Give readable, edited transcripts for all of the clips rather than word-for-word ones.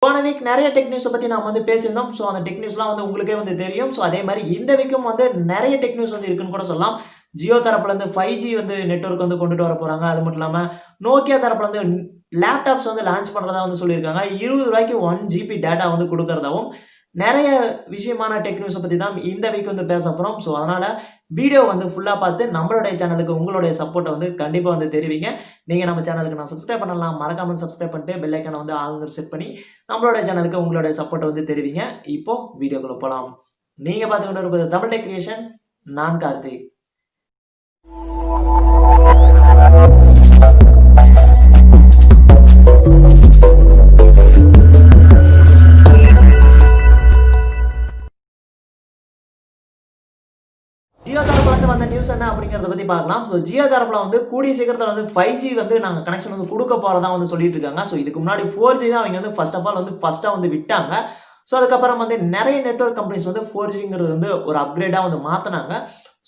போன வீக் நிறைய டெக் நியூஸை பற்றி நாம் வந்து பேசியிருந்தோம். ஸோ அந்த டெக் நியூஸ்லாம் வந்து உங்களுக்கே வந்து தெரியும். ஸோ அதே மாதிரி இந்த வீக்கும் வந்து நிறைய டெக் நியூஸ் வந்து இருக்குன்னு கூட சொல்லலாம். ஜியோ தரப்புலேருந்து 5G வந்து நெட்வொர்க் வந்து கொண்டுட்டு வர போகிறாங்க. அது மட்டும் இல்லாமல் நோக்கியா தரப்புலேருந்து லேப்டாப்ஸ் வந்து லான்ச் பண்ணுறதா வந்து சொல்லியிருக்காங்க. 20 ரூபாய்க்கு 1 GB டேட்டா வந்து கொடுக்கறதாவும் நிறைய விஷயமான டெக் நியூஸை பற்றி தான் இந்த வீக் வந்து பேச போகிறோம். ஸோ அதனால் வீடியோ வந்து ஃபுல்லாக பார்த்து நம்மளுடைய சேனலுக்கு உங்களுடைய சப்போர்ட்டை வந்து கண்டிப்பாக வந்து தெரிவிங்க. நீங்கள் நம்ம சேனலுக்கு நான் சப்ஸ்கிரைப் பண்ணலாம், மறக்காமல் சப்ஸ்கிரைப் பண்ணிட்டு பெல் ஐக்கானை வந்து ஆளுங்க செட் பண்ணி நம்மளுடைய சேனலுக்கு உங்களுடைய சப்போர்ட்டை வந்து தெரிவிங்க. இப்போ வீடியோக்குள்ள போகலாம். நீங்கள் பார்த்து கொண்டு இருப்பது தமிழ் டெக் கிரியேஷன். நான் கார்த்திக். ஜியோ தரப்புல வந்த நியூஸ் என்ன அப்படிங்கறத பத்தி பார்க்கலாம். ஸோ ஜியோ தரப்புல வந்து கூடிய சீக்கிரத்தில் வந்து 5G வந்து நாங்கள் கனெக்ஷன் வந்து கொடுக்க போறதா வந்து சொல்லிட்டு இருக்காங்க. ஸோ இதுக்கு முன்னாடி 4G தான் அவங்க வந்து ஃபர்ஸ்ட் ஆஃப் ஆல் வந்து ஃபர்ஸ்டா வந்து விட்டாங்க. ஸோ அதுக்கப்புறம் வந்து நிறைய நெட்வொர்க் கம்பெனிஸ் வந்து 4Gங்கிறது வந்து ஒரு அப்கிரேடா வந்து மாத்தினாங்க.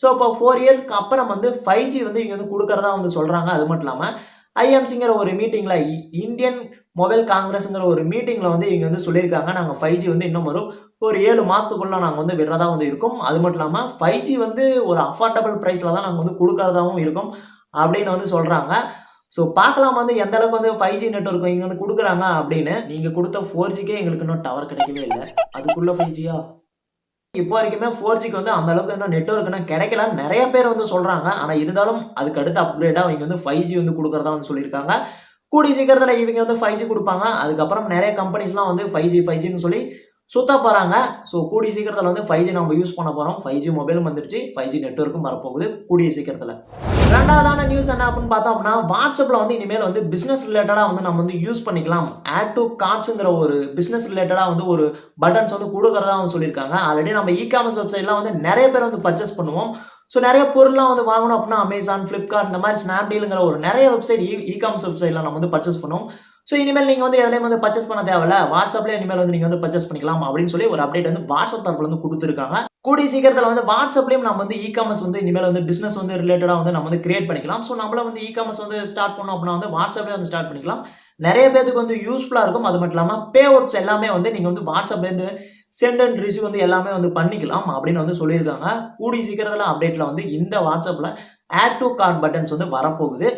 ஸோ இப்போ 4 இயர்ஸ்க்கு அப்புறம் வந்து 5G வந்து இங்க வந்து கொடுக்கறதா வந்து சொல்றாங்க. அது மட்டும் இல்லாம ஐஎம்சிங்கிற ஒரு மீட்டிங்ல இந்தியன் மொபைல் காங்கிரஸ்ங்கிற ஒரு மீட்டிங்ல வந்து இங்க வந்து சொல்லியிருக்காங்க, நாங்கள் 5G வந்து இன்னும் ஒரு 7 மாசத்துக்குள்ள நாங்கள் வந்து விடுறதா வந்து இருக்கும். அது மட்டும் இல்லாமல் 5G வந்து ஒரு அஃபோர்டபுள் ப்ரைஸில் தான் நாங்கள் வந்து கொடுக்கறதாவும் இருக்கும் அப்படின்னு வந்து சொல்கிறாங்க. ஸோ பார்க்கலாம் வந்து எந்த அளவுக்கு வந்து 5G நெட்வொர்க் இங்கே வந்து கொடுக்குறாங்க அப்படின்னு. நீங்கள் கொடுத்த 4Gக்கே எங்களுக்கு இன்னும் டவர் கிடைக்கவே இல்லை, அதுக்குள்ள 5Gயா? இப்போ வரைக்குமே 4Gக்கு வந்து அந்த அளவுக்கு இன்னும் நெட்வொர்க் கிடைக்கலன்னு நிறைய பேர் வந்து சொல்கிறாங்க. ஆனால் இருந்தாலும் அதுக்கு அடுத்த அப்கிரேடாக இவங்க வந்து 5G வந்து கொடுக்குறதா வந்து சொல்லியிருக்காங்க. கூடிய சீக்கிரத்தில் இவங்க வந்து 5G கொடுப்பாங்க. அதுக்கப்புறம் நிறைய கம்பெனிஸ்லாம் வந்து 5Gன்னு சொல்லி சுத்த போறாங்க. ஸோ கூடிய சீக்கிரத்தில் வந்து 5G நம்ம யூஸ் பண்ண போறோம். 5G மொபைலும் வந்துருச்சு, 5G நெட்வொர்க்கும் வரப்போகுது கூடிய சீக்கிரத்தில். ரெண்டாவதான நியூஸ் என்ன அப்படின்னு பார்த்தோம் அப்படின்னா, வாட்ஸ்அப்ல வந்து இனிமேல் வந்து பிசினஸ் ரிலேட்டடா வந்து நம்ம வந்து யூஸ் பண்ணிக்கலாம். ஆட் டு கார்ட்ஸ்ங்கிற ஒரு பிசினஸ் ரிலேட்டடா வந்து ஒரு பட்டன்ஸ் வந்து கொடுக்கறதா வந்து சொல்லியிருக்காங்க. ஆல்ரெடி நம்ம இ-காமர்ஸ் வெப்சைட்லாம் வந்து நிறைய பேர் வந்து பர்ச்சேஸ் பண்ணுவோம். ஸோ நிறைய பொருள்லாம் வந்து வாங்கணும் அப்படின்னா அமேசான், ஃப்ளிப்கார்ட் இந்த மாதிரி ஸ்னாப்டீலுங்கிற ஒரு நிறைய வெப்சைட் இ-காமர்ஸ் வெப்சைட்லாம் நம்ம வந்து பர்ச்சேஸ் பண்ணுவோம். ஸோ இனிமேல் நீங்கள் வந்து எதுலையும் வந்து பர்ச்சேஸ் பண்ண தேவையில்ல, வாட்ஸ்அப்லேயே இனிமேல் வந்து நீங்கள் வந்து பர்ச்சேஸ் பண்ணிக்கலாம் அப்படின்னு சொல்லி ஒரு அப்டேட் வந்து வாட்ஸ்அப் தரப்புல வந்து கொடுத்துருக்காங்க. கூடிய சீக்கிரத்தில் வந்து வாட்ஸ்அப்லேயும் நம்ம வந்து இ-காமர்ஸ் வந்து இனிமேல் வந்து பிசினஸ் வந்து ரிலேட்டடாக வந்து நம்ம வந்து கிரியேட் பண்ணிக்கலாம். ஸோ நம்மள வந்து இ-காமர்ஸ் வந்து ஸ்டார்ட் பண்ணோம் அப்படின்னா வந்து வாட்ஸ்அப்லேயே வந்து ஸ்டார்ட் பண்ணிக்கலாம். நிறைய பேருக்கு வந்து யூஸ்ஃபுல்லாக இருக்கும். அது மட்டும் இல்லாமல் பே அவுட்ஸ் எல்லாமே வந்து நீங்கள் வந்து வாட்ஸ்அப்லேருந்து சென்ட் அண்ட் ரிசீவ் வந்து எல்லாமே வந்து பண்ணிக்கலாம் அப்படின்னு வந்து சொல்லியிருக்காங்க. கூடிய சீக்கிரத்தில் அப்டேட்டில் வந்து இந்த வாட்ஸ்அப்பில் ஆட் டு கார்ட் பட்டன்ஸ் வந்து வரப்போகுது.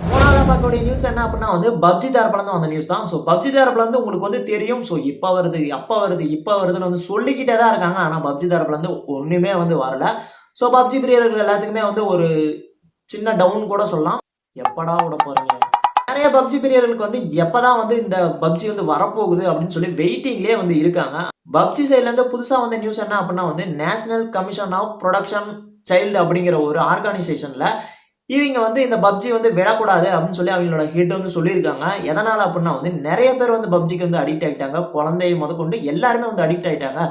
மூணாவதாக பார்க்கக்கூடிய நியூஸ் என்ன அப்படின்னா வந்து பப்ஜி தரப்புல இருந்து வந்த நியூஸ் தான். ஸோ பப்ஜி தரப்புல இருந்து உங்களுக்கு வந்து தெரியும். ஸோ இப்போ வருது, அப்போ வருது, இப்போ வருதுன்னு வந்து சொல்லிக்கிட்டே தான் இருக்காங்க. ஆனால் பப்ஜி தரப்புல இருந்து ஒன்றுமே வந்து வரல. ஸோ பப்ஜி பிரியர்கள் எல்லாத்துக்குமே வந்து ஒரு சின்ன டவுன் கூட சொல்லலாம். எப்படா விட போறீங்க? நிறைய பப்ஜி பிரியர்களுக்கு வந்து எப்பதான் வந்து இந்த பப்ஜி வந்து வரப்போகுது அப்படின்னு சொல்லி வெயிட்டிங்லேயே வந்து இருக்காங்க. பப்ஜி சைட்ல இருந்து புதுசா வந்த நியூஸ் என்ன அப்படின்னா வந்து national commission of production child அப்படிங்கிற ஒரு ஆர்கனைசேஷன்ல இவங்க வந்து இந்த பப்ஜி வந்து விடக்கூடாது அப்படின்னு சொல்லி அவங்களோட ஹெட் வந்து சொல்லியிருக்காங்க. எதனால அப்படின்னா வந்து நிறைய பேர் வந்து பப்ஜிக்கு வந்து அடிக்ட் ஆகிட்டாங்க. குழந்தை முதற்கொண்டு எல்லாருமே வந்து அடிக்ட் ஆகிட்டாங்க.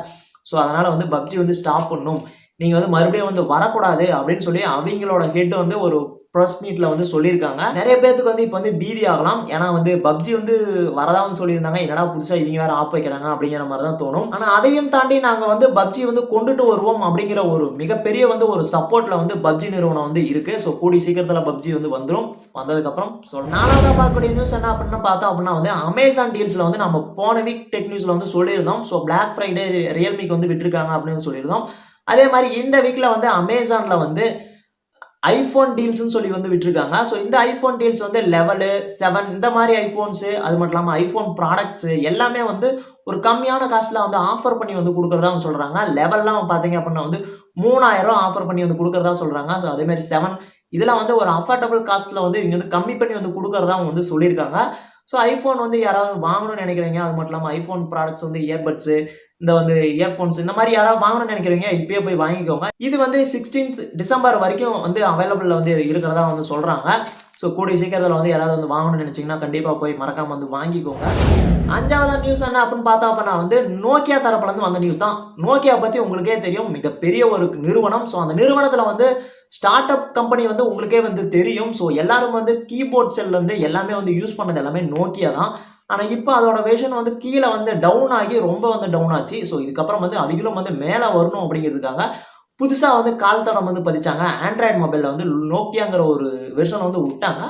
ஸோ அதனால வந்து பப்ஜி வந்து ஸ்டாப் பண்ணணும், நீங்க வந்து மறுபடியும் வந்து வரக்கூடாது அப்படின்னு சொல்லி அவங்களோட ஹெட் வந்து ஒரு ப்ரெஸ் மீட்ல வந்து சொல்லியிருக்காங்க. நிறைய பேருக்கு வந்து இப்போ வந்து பீதி ஆகலாம். ஏன்னா வந்து பப்ஜி வந்து வரதா வந்து சொல்லியிருந்தாங்க. என்னடா புதுசா இவங்க வேற ஆப் வைக்கிறாங்க அப்படிங்கிற மாதிரி தான் தோணும். ஆனா அதையும் தாண்டி நாங்க வந்து பப்ஜி வந்து கொண்டுட்டு வருவோம் அப்படிங்கிற ஒரு மிகப்பெரிய வந்து ஒரு சப்போர்ட்ல வந்து பப்ஜி நிறுவனம் வந்து இருக்கு. ஸோ கூடிய சீக்கிரத்தில் பப்ஜி வந்து வந்துடும். வந்ததுக்கு அப்புறம் நாலாவதா பார்க்கக்கூடிய நியூஸ் என்ன அப்படின்னு பார்த்தோம் அப்படின்னா வந்து அமேசான் டீல்ஸ்ல வந்து நம்ம போன வீக் டெக் நியூஸ்ல வந்து சொல்லியிருந்தோம். ஸோ பிளாக் ஃப்ரைடே ரியல்மிக்கு வந்து விட்டுருக்காங்க அப்படின்னு சொல்லியிருந்தோம். அதே மாதிரி இந்த வீக்ல வந்து அமேசான்ல வந்து ஐபோன் டீல்ஸ்னு சொல்லி வந்து விட்டுருக்காங்க. ஸோ இந்த ஐபோன் டீல்ஸ் வந்து லெவலு 7 இந்த மாதிரி ஐபோன்ஸு, அது மட்டும் இல்லாமல் ஐபோன் ப்ராடக்ட்ஸு எல்லாமே வந்து ஒரு கம்மியான காஸ்ட்ல வந்து ஆஃபர் பண்ணி வந்து கொடுக்குறதா சொல்றாங்க. லெவல்லாம் பார்த்தீங்க அப்படின்னா வந்து 3000 ஆஃபர் பண்ணி வந்து கொடுக்குறதா சொல்றாங்க. ஸோ அதே மாதிரி 7 இதெல்லாம் வந்து ஒரு அஃபோர்டபுள் காஸ்ட்ல வந்து இவங்க வந்து கம்மி பண்ணி வந்து கொடுக்குறதா வந்து சொல்லியிருக்காங்க. ஸோ ஐபோன் வந்து யாராவது வாங்கணும்னு நினைக்கிறீங்க, அது மட்டும் இல்லாமல் ஐபோன் ப்ராடக்ட்ஸ் வந்து இயர்பட்ஸு, இந்த வந்து இயர்ஃபோன்ஸ் இந்த மாதிரி யாராவது வாங்கணும்னு நினைக்கிறீங்க இப்பயே போய் வாங்கிக்கோங்க. இது வந்து 16th டிசம்பர் வரைக்கும் வந்து அவைலபிள் வந்து இருக்கிறதா வந்து சொல்றாங்க. ஸோ கூடிய சீக்கிரத்தில் வந்து யாராவது வந்து வாங்கணும்னு நினைச்சீங்கன்னா கண்டிப்பாக போய் மறக்காம வந்து வாங்கிக்கோங்க. அஞ்சாவது நியூஸ் என்ன அப்படின்னு பார்த்தா அப்படின்னா வந்து நோக்கியா தரப்புல இருந்து வந்த நியூஸ் தான். நோக்கியா பத்தி உங்களுக்கே தெரியும், மிகப்பெரிய ஒரு நிறுவனம். ஸோ அந்த நிறுவனத்துல வந்து ஸ்டார்ட் அப் கம்பெனி வந்து உங்களுக்கே வந்து தெரியும். ஸோ எல்லாரும் வந்து கீபோர்ட் செல்ல இருந்து எல்லாமே வந்து யூஸ் பண்ணது எல்லாமே நோக்கியா தான். ஆனால் இப்போ அதோட வேஷன் வந்து கீழே வந்து டவுன் ஆகி ரொம்ப வந்து டவுன் ஆச்சு. ஸோ இதுக்கப்புறம் வந்து அவங்களும் வந்து மேலே வரணும் அப்படிங்கிறதுக்காக புதுசாக வந்து கால் தடம் வந்து பதிச்சாங்க. ஆண்ட்ராய்டு மொபைலில் வந்து நோக்கியாங்கிற ஒரு வெர்ஷன் வந்து விட்டாங்க.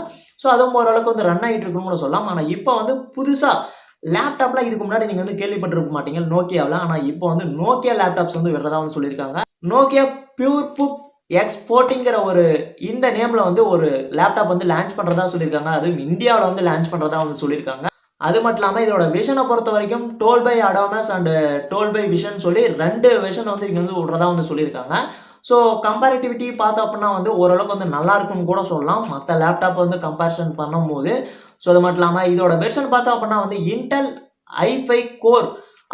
ஸோ அதுவும் ஓரளவுக்கு வந்து ரன் ஆகிட்டு இருக்குன்னு கூட சொல்லலாம். ஆனால் இப்போ வந்து புதுசாக லேப்டாப்ல இதுக்கு முன்னாடி நீங்க வந்து கேள்விப்பட்டிருக்க மாட்டீங்க நோக்கியாவில். ஆனா இப்போ வந்து நோக்கியா லேப்டாப்ஸ் வந்து விடுறதா வந்து சொல்லியிருக்காங்க. நோக்கியா பியூர் புக் எக்ஸ்40ங்கிற ஒரு இந்த நேம்ல வந்து ஒரு லேப்டாப் வந்து லான்ச் பண்றதா சொல்லியிருக்காங்க. அதுவும் இந்தியாவில் வந்து லான்ச் பண்றதா வந்து சொல்லியிருக்காங்க. அது மட்டும் இல்லாம இதோட விஷனை பொறுத்த வரைக்கும் 12 பை அடாமஸ் அண்ட் 12 பை விஷன் சொல்லி 2 விஷன் வந்து இங்க வந்து விடுறதா வந்து சொல்லியிருக்காங்க. ஸோ கம்பேரிட்டிவிட்டி பார்த்தோம் அப்படின்னா வந்து ஓரளவுக்கு வந்து நல்லா இருக்குன்னு கூட சொல்லலாம். மற்ற லேப்டாப் வந்து கம்பேரிசன் பண்ணும்போது. ஸோ அது மட்டும் இல்லாமல் இதோட வெர்ஷன் பார்த்தோம் அப்படின்னா வந்து இன்டெல் i5 கோர்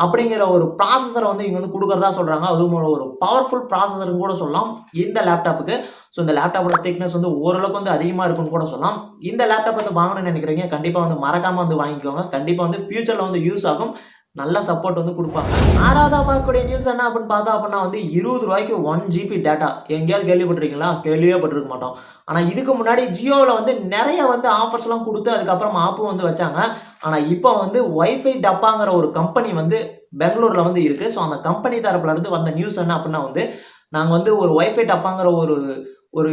அப்படிங்கிற ஒரு ப்ராசஸரை வந்து இங்கே வந்து கொடுக்குறதா சொல்கிறாங்க. அதுவும் ஒரு பவர்ஃபுல் ப்ராசஸர்னு கூட சொல்லலாம் இந்த லேப்டாப்புக்கு. ஸோ இந்த லேப்டாப்போட திக்னஸ் வந்து ஓரளவுக்கு வந்து அதிகமாக இருக்குன்னு கூட சொல்லலாம். இந்த லேப்டாப் வந்து வாங்கணும்னு நினைக்கிறீங்க கண்டிப்பாக வந்து மறக்காமல் வந்து வாங்கிக்கோங்க. கண்டிப்பாக வந்து ஃபியூச்சரில் வந்து யூஸ் ஆகும். நல்ல சப்போர்ட் வந்து கொடுப்பாங்க. ஆறாவதா பார்க்கக்கூடிய நியூஸ் என்ன அப்படின்னு பார்த்தா அப்படின்னா வந்து 20 ரூபாய்க்கு 1 GB டேட்டா எங்கேயாவது கேள்விப்பட்டிருக்கீங்களா? கேள்வியே பட்டிருக்க மாட்டோம். ஆனால் இதுக்கு முன்னாடி ஜியோவில் வந்து நிறைய வந்து ஆஃபர்ஸ்லாம் கொடுத்து அதுக்கப்புறம் ஆப்பும் வந்து வச்சாங்க. ஆனால் இப்போ வந்து வைஃபை டப்பாங்கிற ஒரு கம்பெனி வந்து பெங்களூரில் வந்து இருக்குது. ஸோ அந்த கம்பெனி தரப்புல இருந்து வந்த நியூஸ் என்ன அப்படின்னா வந்து நாங்கள் வந்து ஒரு வைஃபை டப்பாங்கிற ஒரு ஒரு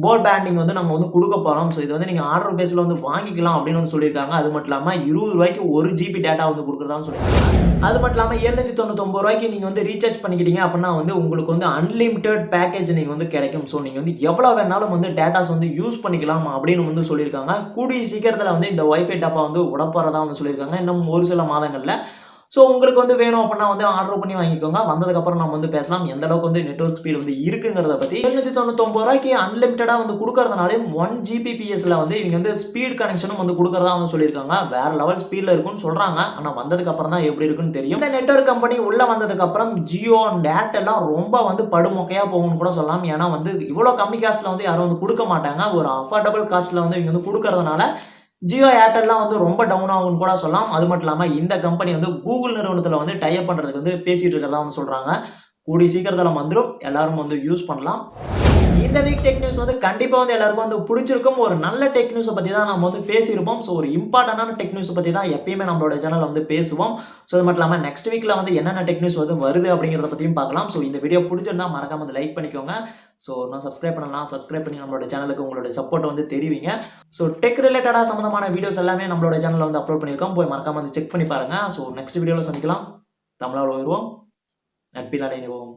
போர்ட் பேண்டிங் வந்து நம்ம வந்து கொடுக்க போகிறோம். ஸோ இது வந்து நீங்கள் ஆர்டர் பேஸில் வந்து வாங்கிக்கலாம் அப்படின்னு வந்து சொல்லியிருக்காங்க. அது மட்டும் இல்லாமல் 20 ரூபாய்க்கு 1 GB டேட்டா வந்து கொடுக்குறதான்னு சொல்லியிருக்காங்க. அது மட்டும் இல்லாமல் 799 ரூபாய்க்கு நீங்கள் வந்து ரீசார்ஜ் பண்ணிக்கிட்டீங்க அப்படின்னா வந்து உங்களுக்கு வந்து அன்லிமிட்டெட் பேக்கேஜ் நீங்கள் வந்து கிடைக்கும். ஸோ நீங்கள் வந்து எவ்வளோ வேணாலும் வந்து டேட்டாஸ் வந்து யூஸ் பண்ணிக்கலாம் அப்படின்னு வந்து சொல்லியிருக்காங்க. கூடிய சீக்கிரத்தில் வந்து இந்த வைஃபை டப்பா வந்து விடப்போறதா வந்து சொல்லியிருக்காங்க. இன்னும் ஒரு சில மாதங்களில். ஸோ உங்களுக்கு வந்து வேணும் அப்படின்னா வந்து ஆர்டர் பண்ணி வாங்கிக்கோங்க. வந்ததுக்கப்புறம் நம்ம வந்து பேசலாம் எந்த அளவுக்கு வந்து நெட்வொர்க் ஸ்பீடு வந்து இருக்குங்கிறத பற்றி. 799 ரூபாய்க்கு அன்லிமிட்டடாக வந்து கொடுக்கறதுனாலையும் 1 Gbpsல வந்து இவங்க வந்து ஸ்பீட் கனெக்ஷனும் வந்து கொடுக்கறதா வந்து சொல்லியிருக்காங்க. வேற லெவல் ஸ்பீடில் இருக்குன்னு சொல்றாங்க. ஆனால் வந்ததுக்கப்புறம் தான் எப்படி இருக்குன்னு தெரியும். இந்த நெட்வொர்க் கம்பெனி உள்ள வந்ததுக்கப்புறம் ஜியோ அண்ட் ஏர்டெல்லாம் ரொம்ப வந்து படுமொக்கையாக போகும்னு கூட சொல்லலாம். ஏன்னா வந்து இவ்வளோ கம்மி காஸ்ட்டில் வந்து யாரும் வந்து கொடுக்க மாட்டாங்க. ஒரு அஃபோர்டபுள் காஸ்ட்டில் வந்து இவங்க வந்து கொடுக்கறதுனால ஜியோ ஏர்டெல்லாம் வந்து ரொம்ப டவுன் ஆகும்னு கூட சொல்லலாம். அது மட்டும் இல்லாமல் இந்த கம்பெனி வந்து கூகுள் நிறுவனத்தில் வந்து டை அப் பண்ணுறதுக்கு வந்து பேசிட்டு இருக்கிறதா வந்து சொல்கிறாங்க. கூடிய சீக்கிரத்தில் வந்துடும். எல்லாரும் வந்து யூஸ் பண்ணலாம். இந்த வீக் டெக் நியூஸ் வந்து கண்டிப்பாக வந்து எல்லாருக்கும் வந்து பிடிச்சிருக்கும். ஒரு நல்ல டெக் நியூஸை பற்றி தான் நம்ம வந்து பேசியிருப்போம். ஸோ ஒரு இம்பார்ட்டண்டான டெக் நியூஸை பற்றி தான் எப்பயுமே நம்மளோட சேனலில் வந்து பேசுவோம். ஸோ அது மட்டும் இல்லாமல் நெக்ஸ்ட் வீக்கில் வந்து என்னென்ன டெக் நியூஸ் வந்து வருது அப்படிங்கிறத பற்றியும் பார்க்கலாம். ஸோ இந்த வீடியோ பிடிச்சிருந்தா மறக்காம வந்து லைக் பண்ணிக்கோங்க. ஸோ நான் சப்ஸ்கிரைப் பண்ணலாம். சப்ஸ்கிரைப் பண்ணி நம்மளோட சேனலுக்கு உங்களோட சப்போர்ட் வந்து தெரிவிங்க. ஸோ டெக் ரிலேட்டடாக சம்மந்தமான வீடியோஸ் எல்லாமே நம்மளோட சேனலில் வந்து அப்லோட் பண்ணியிருக்கோம். போய் மறக்காம வந்து செக் பண்ணி பாருங்க. ஸோ நெக்ஸ்ட் வீடியோவில் சந்திக்கலாம். தமிழால் உயர்வோம். நட்பினால் இணைவோம்.